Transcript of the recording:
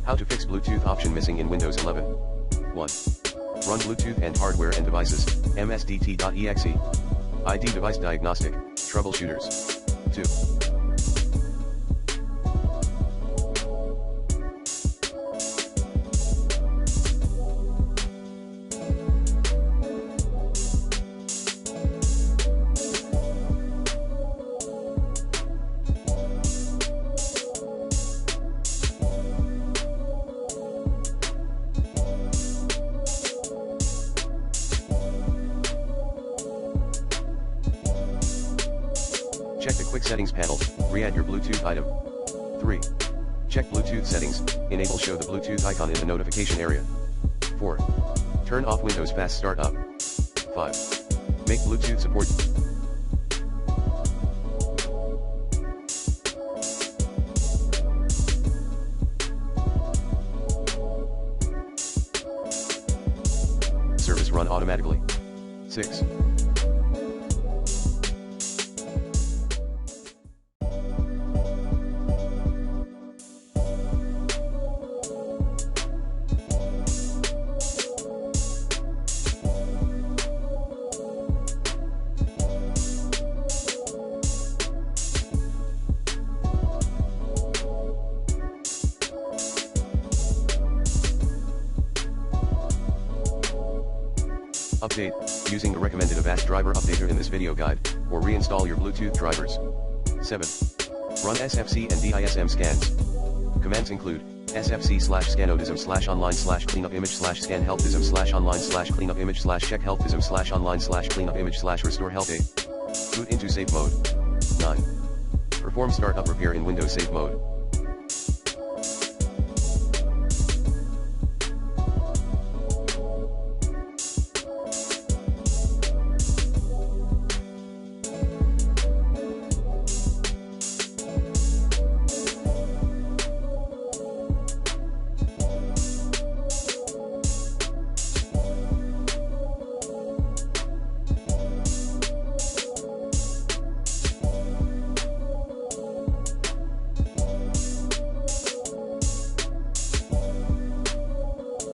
How to fix Bluetooth option missing in Windows 11. 1. Run Bluetooth and hardware and devices, msdt.exe. ID device diagnostic, troubleshooters. 2. Check the quick settings panel, re-add your Bluetooth item. 3. Check Bluetooth settings, enable show the Bluetooth icon in the notification area. 4. Turn off Windows Fast Startup. 5. Make Bluetooth support. Service run automatically. 6. Update, using the recommended Avast driver updater in this video guide, or reinstall your Bluetooth drivers. 7. Run SFC and DISM scans. Commands include, sfc/scanodism/online/cleanupimage/scan healthism/online/cleanupimage/restore health 8. Boot into safe mode. 9. Perform startup repair in Windows Safe Mode.